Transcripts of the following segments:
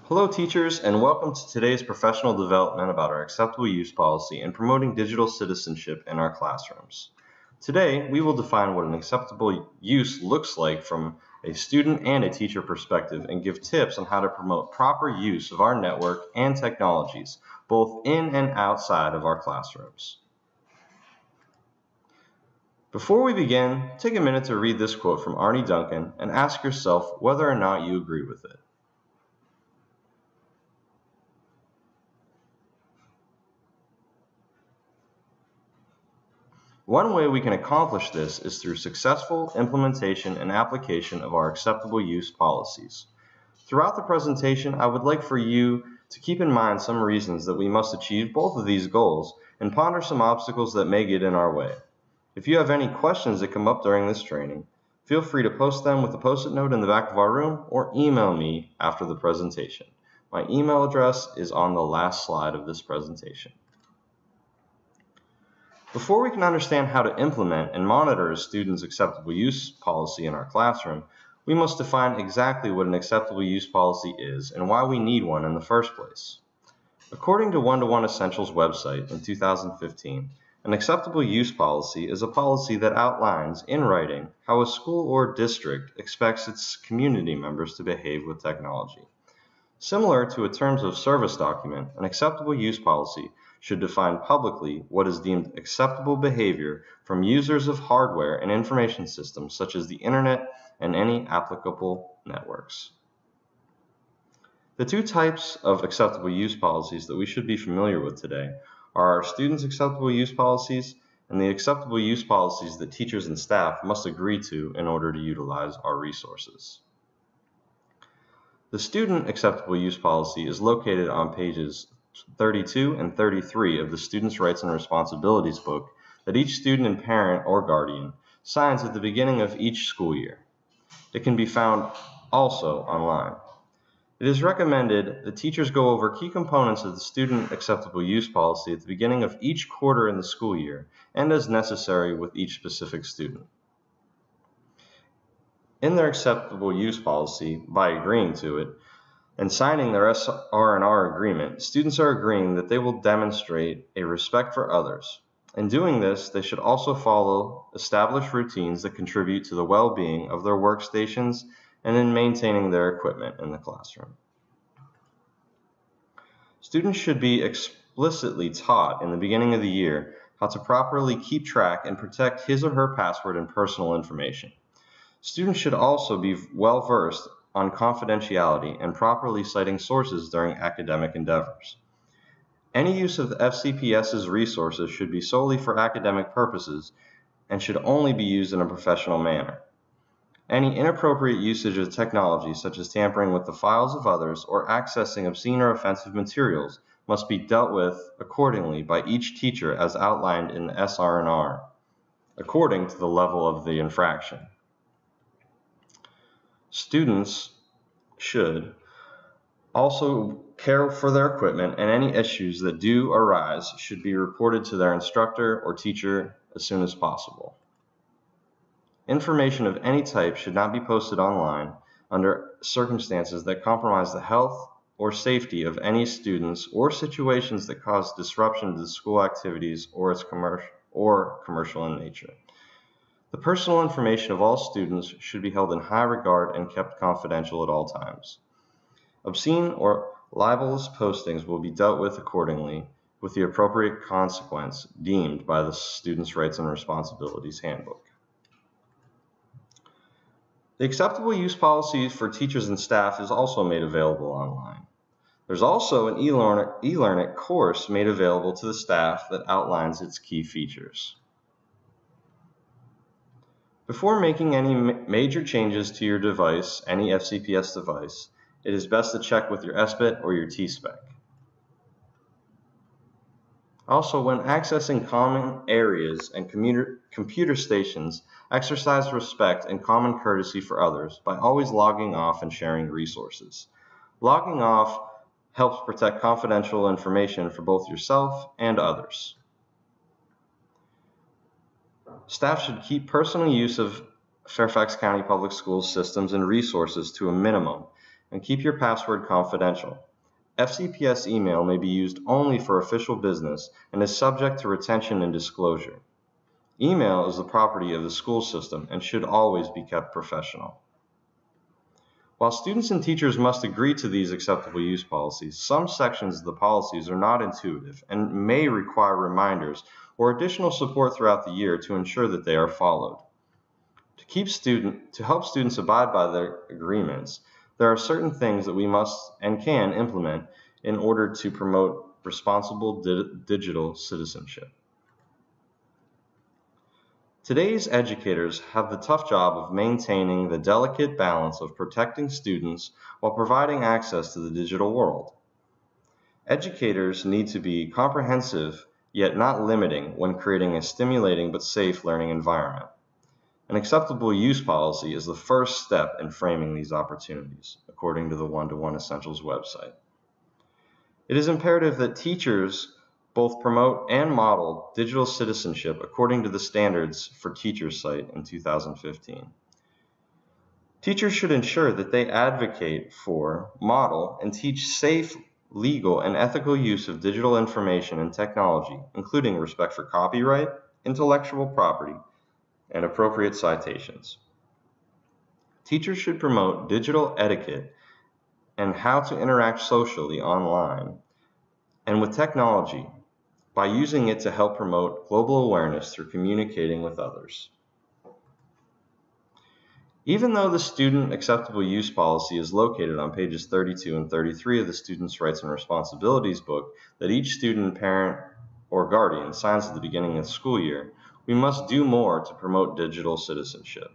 Hello teachers, and welcome to today's professional development about our acceptable use policy and promoting digital citizenship in our classrooms. Today, we will define what an acceptable use looks like from a student and a teacher perspective and give tips on how to promote proper use of our network and technologies, both in and outside of our classrooms. Before we begin, take a minute to read this quote from Arne Duncan and ask yourself whether or not you agree with it. One way we can accomplish this is through successful implementation and application of our acceptable use policies. Throughout the presentation, I would like for you to keep in mind some reasons that we must achieve both of these goals and ponder some obstacles that may get in our way. If you have any questions that come up during this training, feel free to post them with a post-it note in the back of our room or email me after the presentation. My email address is on the last slide of this presentation. Before we can understand how to implement and monitor a student's acceptable use policy in our classroom, we must define exactly what an acceptable use policy is and why we need one in the first place. According to One-to-One Essentials website in 2015, an acceptable use policy is a policy that outlines in writing how a school or district expects its community members to behave with technology. Similar to a terms of service document, an acceptable use policy should define publicly what is deemed acceptable behavior from users of hardware and information systems such as the internet and any applicable networks. The two types of acceptable use policies that we should be familiar with today are our students' acceptable use policies and the acceptable use policies that teachers and staff must agree to in order to utilize our resources. The student acceptable use policy is located on pages 32 and 33 of the Students' Rights and Responsibilities book that each student and parent or guardian signs at the beginning of each school year. It can be found also online. It is recommended that teachers go over key components of the student acceptable use policy at the beginning of each quarter in the school year and as necessary with each specific student. In their acceptable use policy, by agreeing to it, and signing their SR&R agreement, students are agreeing that they will demonstrate a respect for others. In doing this, they should also follow established routines that contribute to the well-being of their workstations and in maintaining their equipment in the classroom. Students should be explicitly taught in the beginning of the year how to properly keep track and protect his or her password and personal information. Students should also be well-versed on confidentiality and properly citing sources during academic endeavors. Any use of the FCPS's resources should be solely for academic purposes and should only be used in a professional manner. Any inappropriate usage of technology, such as tampering with the files of others or accessing obscene or offensive materials, must be dealt with accordingly by each teacher as outlined in the SR&R, according to the level of the infraction. Students should also care for their equipment, and any issues that do arise should be reported to their instructor or teacher as soon as possible. Information of any type should not be posted online under circumstances that compromise the health or safety of any students or situations that cause disruption to the school activities or its commercial in nature. The personal information of all students should be held in high regard and kept confidential at all times. Obscene or libelous postings will be dealt with accordingly with the appropriate consequence deemed by the Students' Rights and Responsibilities Handbook. The acceptable use policy for teachers and staff is also made available online. There's also an eLearn-It course made available to the staff that outlines its key features. Before making any major changes to your device, any FCPS device, it is best to check with your SBIT or your T-Spec. Also, when accessing common areas and computer stations, exercise respect and common courtesy for others by always logging off and sharing resources. Logging off helps protect confidential information for both yourself and others. Staff should keep personal use of Fairfax County Public Schools systems and resources to a minimum and keep your password confidential. FCPS email may be used only for official business and is subject to retention and disclosure. Email is the property of the school system and should always be kept professional. While students and teachers must agree to these acceptable use policies, some sections of the policies are not intuitive and may require reminders or additional support throughout the year to ensure that they are followed. To help students abide by their agreements, there are certain things that we must and can implement in order to promote responsible digital citizenship. Today's educators have the tough job of maintaining the delicate balance of protecting students while providing access to the digital world. Educators need to be comprehensive yet not limiting when creating a stimulating but safe learning environment. An acceptable use policy is the first step in framing these opportunities, according to the One-to-One Essentials website. It is imperative that teachers both promote and model digital citizenship according to the Standards for Teachers site in 2015. Teachers should ensure that they advocate for, model, and teach safe, legal, and ethical use of digital information and technology, including respect for copyright, intellectual property, and appropriate citations. Teachers should promote digital etiquette and how to interact socially online and with technology by using it to help promote global awareness through communicating with others. Even though the Student Acceptable Use Policy is located on pages 32 and 33 of the Students' Rights and Responsibilities book that each student, parent, or guardian signs at the beginning of the school year, we must do more to promote digital citizenship.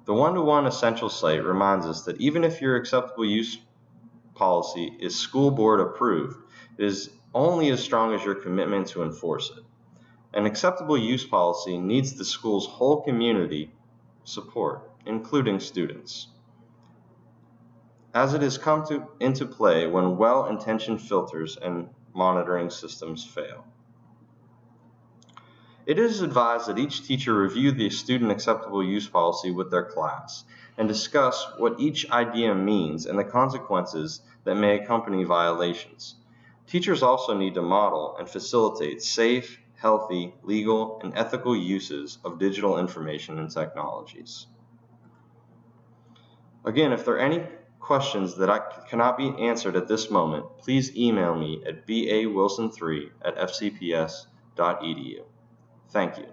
The One-to-One Essentials site reminds us that even if your acceptable use policy is school board approved, it is only as strong as your commitment to enforce it. An acceptable use policy needs the school's whole community support, including students, as it has come into play when well-intentioned filters and monitoring systems fail. It is advised that each teacher review the Student Acceptable Use Policy with their class and discuss what each idea means and the consequences that may accompany violations. Teachers also need to model and facilitate safe, healthy, legal, and ethical uses of digital information and technologies. Again, if there are any questions that cannot be answered at this moment, please email me at bawilson3@fcps.edu. Thank you.